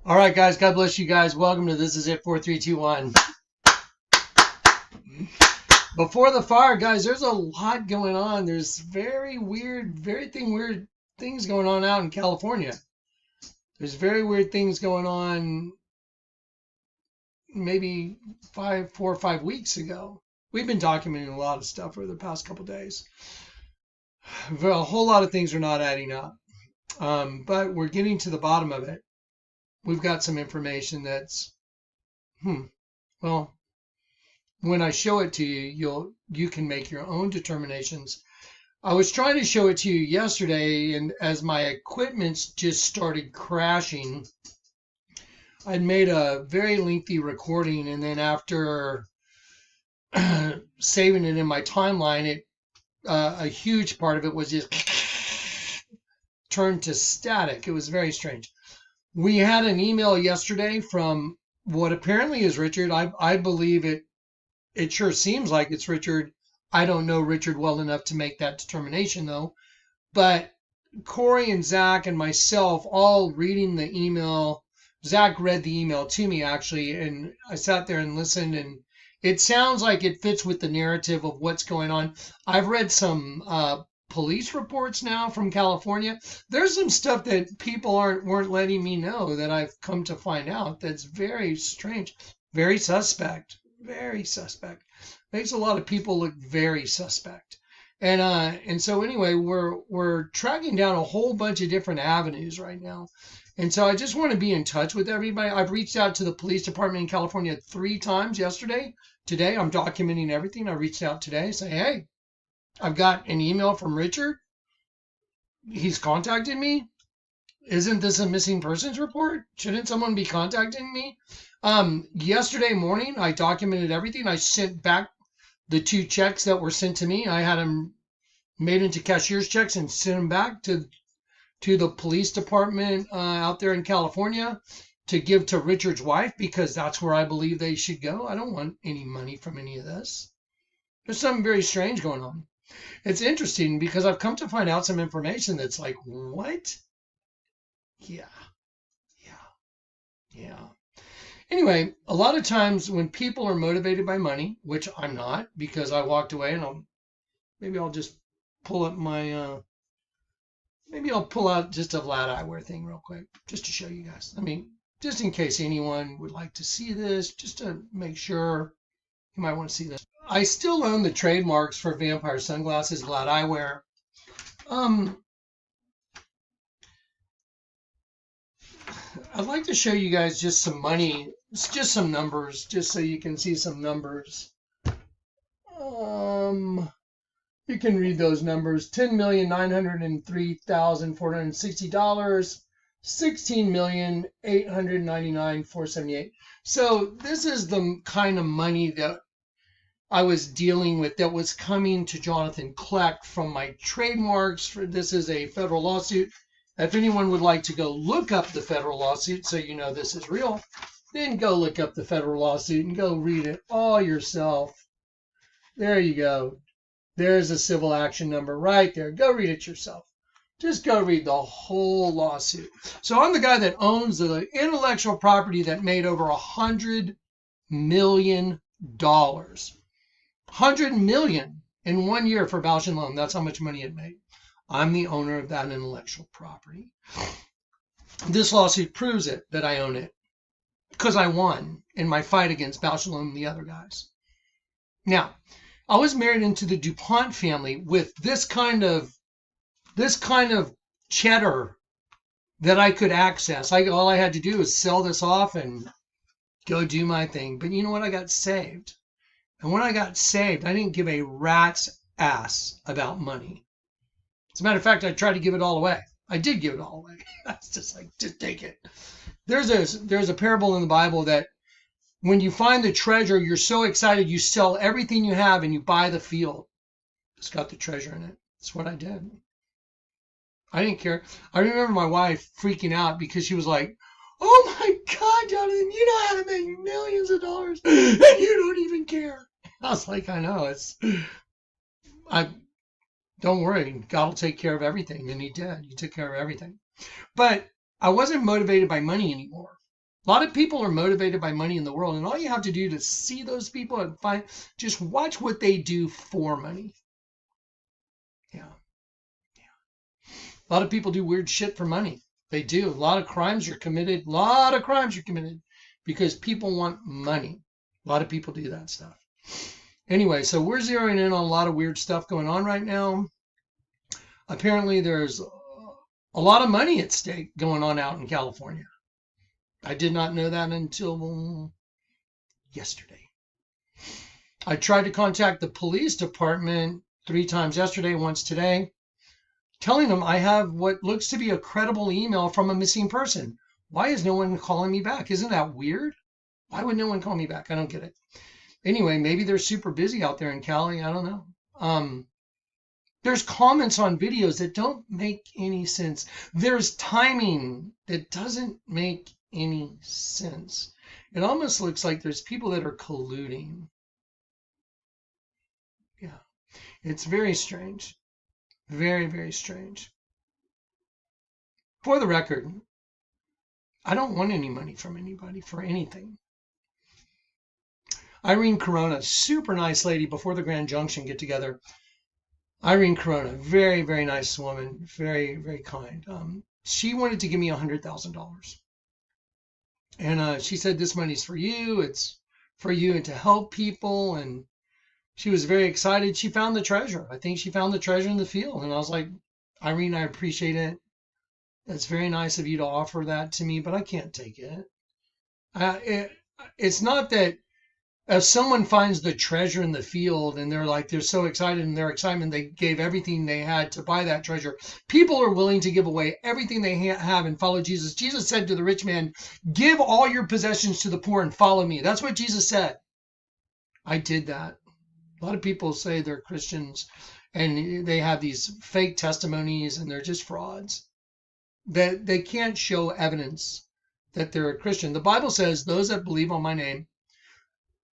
All right, guys. God bless you guys. Welcome to This Is It 4321. Before the fire, guys, there's a lot going on. There's very weird things going on out in California. There's very weird things going on maybe 4 or 5 weeks ago. We've been documenting a lot of stuff over the past couple days. A whole lot of things are not adding up, but we're getting to the bottom of it. We've got some information that's, well, when I show it to you, you can make your own determinations. I was trying to show it to you yesterday, and as my equipment just started crashing, I'd made a very lengthy recording, and then after saving it in my timeline, a huge part of it was just turned to static. It was very strange. We had an email yesterday from what apparently is Richrd. I believe it sure seems like it's Richrd. I don't know Richrd well enough to make that determination, though. But Corey and Zach and myself all reading the email. Zach read the email to me, actually, and I sat there and listened, and it sounds like it fits with the narrative of what's going on. I've read some police reports now from California. There's some stuff that people weren't letting me know that I've come to find out that's very strange, very suspect. Very suspect. Makes a lot of people look very suspect. And so anyway, we're tracking down a whole bunch of different avenues right now. And so I just want to be in touch with everybody. I've reached out to the police department in California 3 times yesterday. Today, I'm documenting everything. I reached out today, saying, hey, I've got an email from Richrd. He's contacted me. Isn't this a missing persons report? Shouldn't someone be contacting me? Yesterday morning, I documented everything. I sent back the 2 checks that were sent to me. I had them made into cashier's checks and sent them back to the police department out there in California to give to Richard's wife, because that's where I believe they should go. I don't want any money from any of this. There's something very strange going on. It's interesting because I've come to find out some information that's like, what? Yeah. Anyway, a lot of times when people are motivated by money, which I'm not, because I walked away, and maybe I'll just pull up my, maybe I'll pull out just a Vlad eyewear thing real quick, just to show you guys. I mean, just in case anyone would like to see this, just to make sure you might want to see this. I still own the trademarks for Vampire Sunglasses, Vlad eyewear. I'd like to show you guys just some money. It's just some numbers, just so you can see some numbers. You can read those numbers. $10,903,460, $16,899,478. So this is the kind of money that I was dealing with that was coming to Jonathan Kleck from my trademarks. This is a federal lawsuit. If anyone would like to go look up the federal lawsuit so you know this is real, then go look up the federal lawsuit and go read it all yourself. There you go. There's a civil action number right there. Go read it yourself. Just go read the whole lawsuit. So I'm the guy that owns the intellectual property that made over $100 million. $100 million in 1 year for Bausch & Lomb. That's how much money it made. I'm the owner of that intellectual property. This lawsuit proves it, that I own it, because I won in my fight against Bausch & Lomb and the other guys. Now, I was married into the DuPont family with this kind of cheddar that I could access. All I had to do was sell this off and go do my thing. But you know what? I got saved. And when I got saved, I didn't give a rat's ass about money. As a matter of fact, I tried to give it all away. I did give it all away. I was just like, just take it. There's a parable in the Bible that when you find the treasure, you're so excited, you sell everything you have and you buy the field. It's got the treasure in it. That's what I did. I didn't care. I remember my wife freaking out because she was like, oh my God, Jonathan, you know how to make millions of dollars and you don't even care. I was like, I know. Don't worry, God will take care of everything. And he did. He took care of everything. But I wasn't motivated by money anymore. A lot of people are motivated by money in the world, and all you have to do to see those people and just watch what they do for money. Yeah. A lot of people do weird shit for money. They do. A lot of crimes are committed. Because people want money. A lot of people do that stuff. Anyway, so we're zeroing in on a lot of weird stuff going on right now. Apparently there's a lot of money at stake going on out in California. I did not know that until yesterday. I tried to contact the police department 3 times yesterday, once today, telling them I have what looks to be a credible email from a missing person. Why is no one calling me back? Isn't that weird? Why would no one call me back? I don't get it. Anyway, maybe they're super busy out there in Cali. I don't know. There's comments on videos that don't make any sense. There's timing that doesn't make any sense. It almost looks like there's people that are colluding. Yeah, it's very strange. Very, very strange. For the record, I don't want any money from anybody for anything. Irene Corona, super nice lady before the Grand Junction get together. Irene Corona, very, very nice woman, very, very kind. She wanted to give me $100,000. And she said, this money's for you. It's for you and to help people. And she was very excited. She found the treasure. I think she found the treasure in the field. And I was like, Irene, I appreciate it. It's very nice of you to offer that to me, but I can't take it. It's not that if someone finds the treasure in the field and they're so excited, and their excitement, they gave everything they had to buy that treasure. People are willing to give away everything they have and follow Jesus. Jesus said to the rich man, give all your possessions to the poor and follow me. That's what Jesus said. I did that. A lot of people say they're Christians and they have these fake testimonies and they're just frauds. That they can't show evidence that they're a Christian. The Bible says those that believe on my name,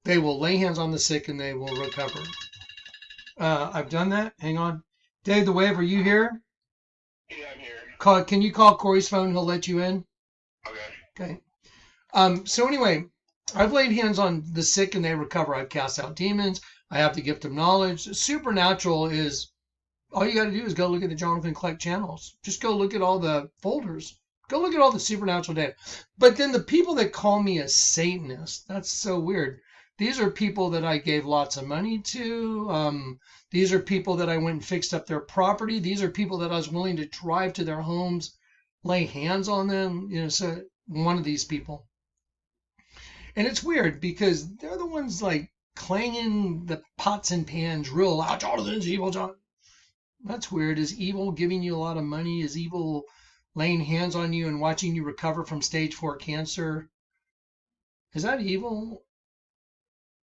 they will lay hands on the sick and they will recover. I've done that. Hang on. Dave the Wave, are you here? Yeah, I'm here. Can you call Corey's phone? He'll let you in. Okay. So anyway, I've laid hands on the sick and they recover. I've cast out demons. I have the gift of knowledge. Supernatural is, all you got to do is go look at the Jonathan Kleck channels. Just go look at all the folders. Go look at all the supernatural data. But then the people that call me a Satanist, that's so weird. These are people that I gave lots of money to. These are people that I went and fixed up their property. These are people that I was willing to drive to their homes, lay hands on them. So one of these people. And it's weird because they're the ones like clanging the pots and pans real loud. Jonathan's evil, John. That's weird. Is evil giving you a lot of money? Is evil laying hands on you and watching you recover from stage 4 cancer? Is that evil?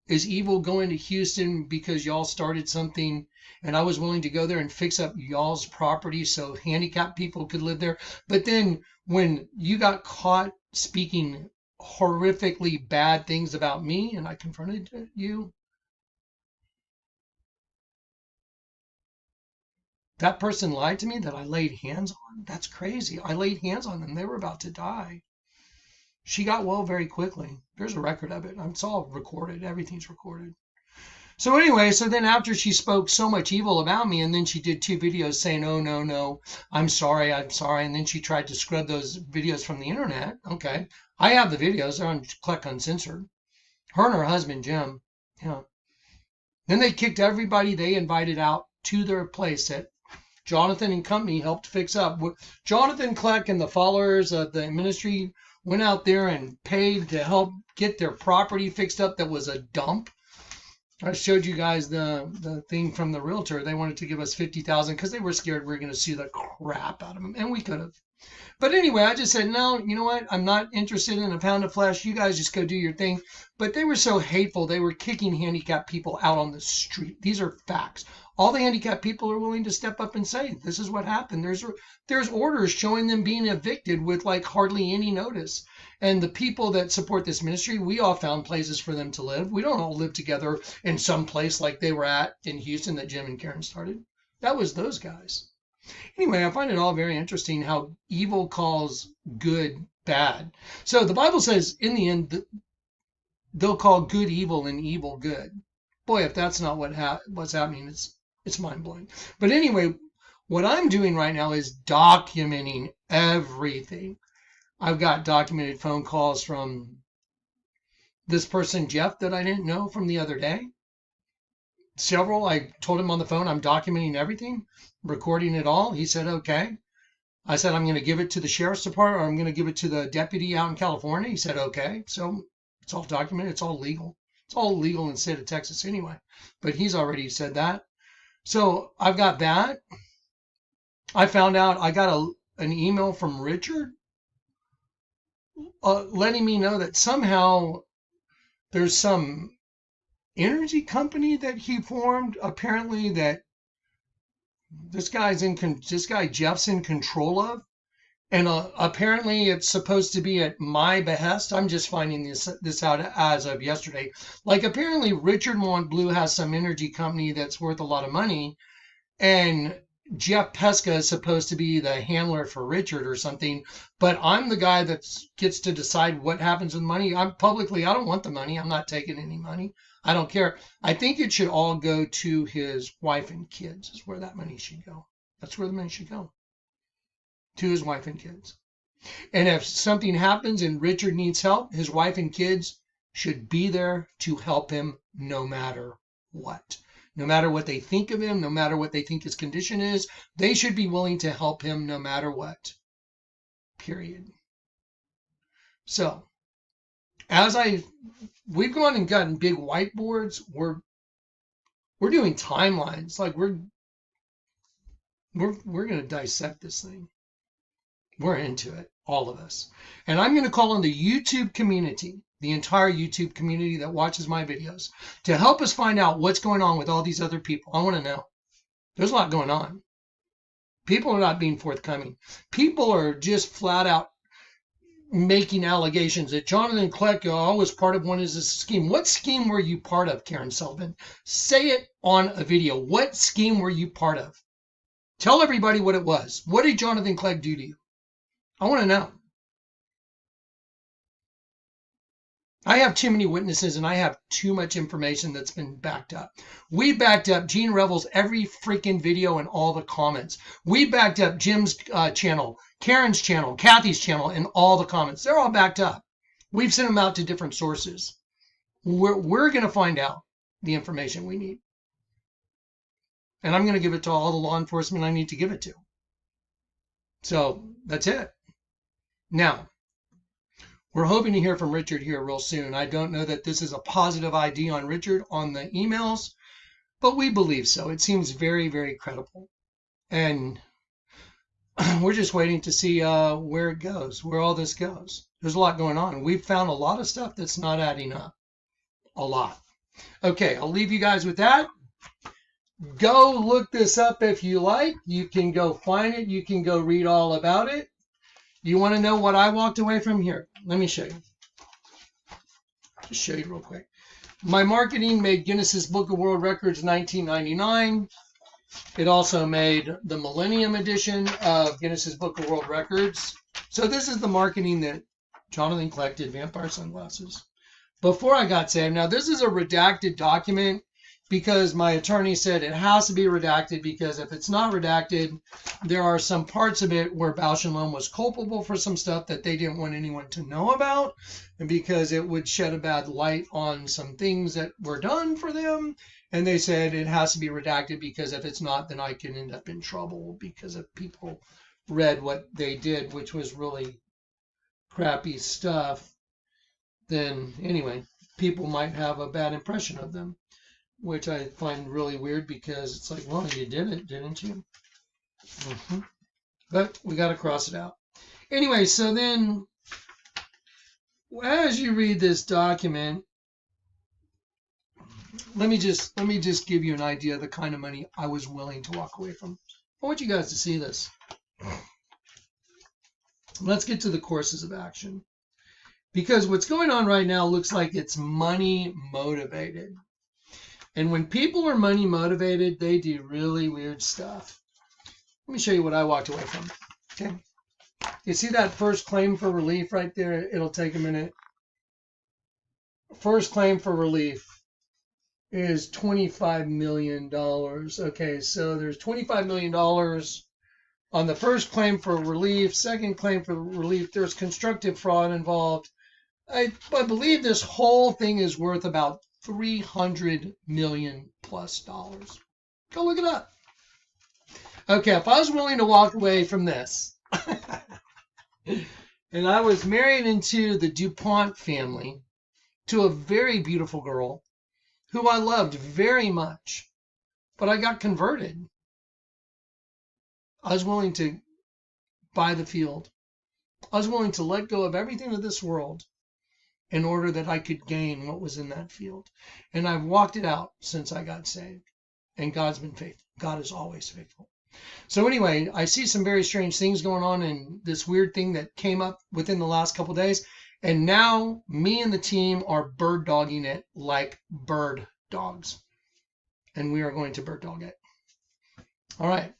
Is evil going to Houston because y'all started something and I was willing to go there and fix up y'all's property so handicapped people could live there? But then when you got caught speaking horrifically bad things about me and I confronted you, that person lied to me that I laid hands on? That's crazy. I laid hands on them. They were about to die. She got well very quickly. There's a record of it. It's all recorded. Everything's recorded. So anyway, so then after she spoke so much evil about me, and then she did 2 videos saying, oh, no, I'm sorry. And then she tried to scrub those videos from the internet. Okay. I have the videos. They're on Kleck Uncensored. Her and her husband, Jim. Yeah. Then they kicked everybody they invited out to their place that Jonathan and company helped fix up. Jonathan Kleck and the followers of the ministry went out there and paid to help get their property fixed up that was a dump. I showed you guys the thing from the realtor. They wanted to give us $50,000 because they were scared we were going to sue the crap out of them, and we could have. But anyway, I just said, no, you know what? I'm not interested in a pound of flesh. You guys just go do your thing. But they were so hateful. They were kicking handicapped people out on the street. These are facts. All the handicapped people are willing to step up and say, this is what happened. There's orders showing them being evicted with like hardly any notice. And the people that support this ministry, we all found places for them to live. We don't all live together in some place like they were at in Houston that Jim and Karen started. That was those guys. Anyway, I find it all very interesting how evil calls good bad. So the Bible says in the end, they'll call good evil and evil good. Boy, if that's not what's happening, it's mind-blowing. But anyway, what I'm doing right now is documenting everything. I've got documented phone calls from this person, Jeff, that I didn't know from the other day. Several. I told him on the phone, I'm documenting everything, recording it all. He said, okay. I said, I'm going to give it to the sheriff's department, or I'm going to give it to the deputy out in California. He said, okay. So it's all documented. It's all legal. It's all legal in the state of Texas anyway. But he's already said that. So I've got that. I found out I got an email from Richrd letting me know that somehow there's some energy company that he formed, apparently, that this guy Jeff's in control of, and apparently it's supposed to be at my behest. I'm just finding this out as of yesterday. Like, apparently Richrd Montbleau has some energy company that's worth a lot of money, and Jeff Pesca is supposed to be the handler for Richrd or something, but I'm the guy that gets to decide what happens with money. I don't want the money. I'm not taking any money. I don't care. I think it should all go to his wife and kids is where that money should go. That's where the money should go. To his wife and kids. And if something happens and Richrd needs help, his wife and kids should be there to help him no matter what. No matter what they think of him, no matter what they think his condition is, they should be willing to help him no matter what. Period. So, we've gone and gotten big whiteboards. We're doing timelines. Like we're going to dissect this thing. We're into it, all of us. And I'm going to call on the YouTube community, the entire YouTube community that watches my videos, to help us find out what's going on with all these other people. I want to know. There's a lot going on. People are not being forthcoming. People are just flat out making allegations that Jonathan Kleck was part of one of this scheme. What scheme were you part of, Karen Sullivan? Say it on a video. What scheme were you part of? Tell everybody what it was. What did Jonathan Kleck do to you? I want to know. I have too many witnesses and I have too much information that's been backed up. We backed up Gene Revel's every freaking video and all the comments. We backed up Jim's channel, Karen's channel, Kathy's channel, and all the comments. They're all backed up. We've sent them out to different sources. We're going to find out the information we need. And I'm going to give it to all the law enforcement I need to give it to. So that's it. Now, we're hoping to hear from Richrd here real soon. I don't know that this is a positive ID on Richrd on the emails, but we believe so. It seems very, very credible. And we're just waiting to see where it goes, where all this goes. There's a lot going on. We've found a lot of stuff that's not adding up. A lot. Okay, I'll leave you guys with that. Go look this up if you like. You can go find it. You can go read all about it. You want to know what I walked away from here? Let me show you. Just show you real quick. My marketing made Guinness's Book of World Records 1999. It also made the Millennium Edition of Guinness's Book of World Records. So this is the marketing that Jonathan Kleck did, Vampire Sunglasses, before I got saved. Now, this is a redacted document because my attorney said it has to be redacted because if it's not redacted, there are some parts of it where Bausch & Lomb was culpable for some stuff that they didn't want anyone to know about, and because it would shed a bad light on some things that were done for them. And they said it has to be redacted because if it's not, then I can end up in trouble because if people read what they did, which was really crappy stuff, then anyway, people might have a bad impression of them, which I find really weird because it's like, well, you did it, didn't you? But we got to cross it out. Anyway, so then as you read this document, let me just give you an idea of the kind of money I was willing to walk away from. I want you guys to see this. Let's get to the courses of action. Because what's going on right now looks like it's money motivated. And when people are money motivated, they do really weird stuff. Let me show you what I walked away from. Okay. You see that first claim for relief right there? It'll take a minute. First claim for relief is $25 million. Okay, so there's $25 million on the first claim for relief. Second claim for relief, there's constructive fraud involved. I believe this whole thing is worth about $300 million plus. Go look it up. Okay, if I was willing to walk away from this, and I was married into the DuPont family to a very beautiful girl who I loved very much, but I got converted. I was willing to buy the field. I was willing to let go of everything of this world in order that I could gain what was in that field. And I've walked it out since I got saved. And God's been faithful. God is always faithful. So anyway, I see some very strange things going on, and this weird thing that came up within the last couple of days. And now me and the team are bird dogging it like bird dogs. And we are going to bird dog it. All right.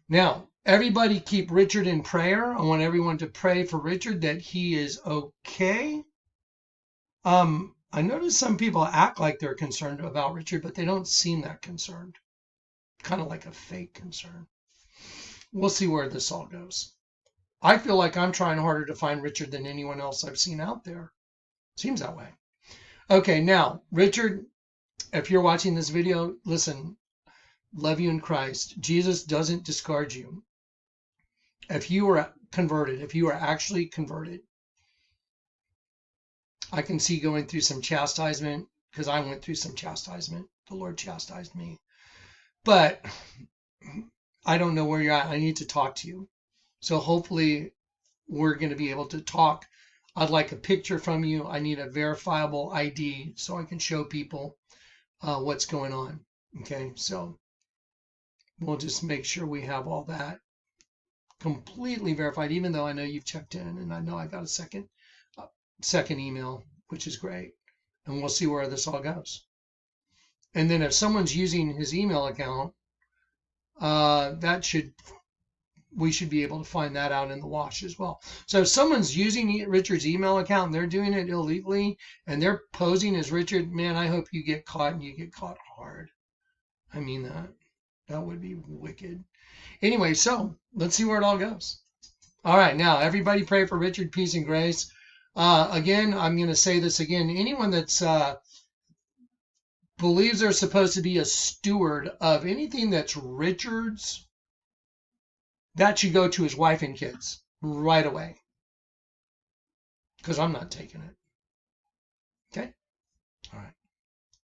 Now, everybody keep Richrd in prayer. I want everyone to pray for Richrd that he is okay. I notice some people act like they're concerned about Richrd, but they don't seem that concerned. Kind of like a fake concern. We'll see where this all goes. I feel like I'm trying harder to find Richrd than anyone else I've seen out there. Seems that way. Okay, now, Richrd, if you're watching this video, listen, love you in Christ. Jesus doesn't discard you. If you are converted, if you are actually converted, I can see going through some chastisement, because I went through some chastisement. The Lord chastised me. But I don't know where you're at. I need to talk to you. So hopefully we're going to be able to talk. I'd like a picture from you. I need a verifiable ID so I can show people what's going on. Okay, so we'll just make sure we have all that completely verified, even though I know you've checked in and I know I got a second email, which is great. And we'll see where this all goes. And then if someone's using his email account, we should be able to find that out in the wash as well. So if someone's using Richrd's email account and they're doing it illegally and they're posing as Richrd, man, I hope you get caught and you get caught hard. I mean that. That would be wicked. Anyway, so let's see where it all goes. All right, now everybody pray for Richrd, peace and grace. Again, I'm going to say this again. Anyone that's believes they're supposed to be a steward of anything that's Richrd's, that should go to his wife and kids right away. Because I'm not taking it. Okay? All right.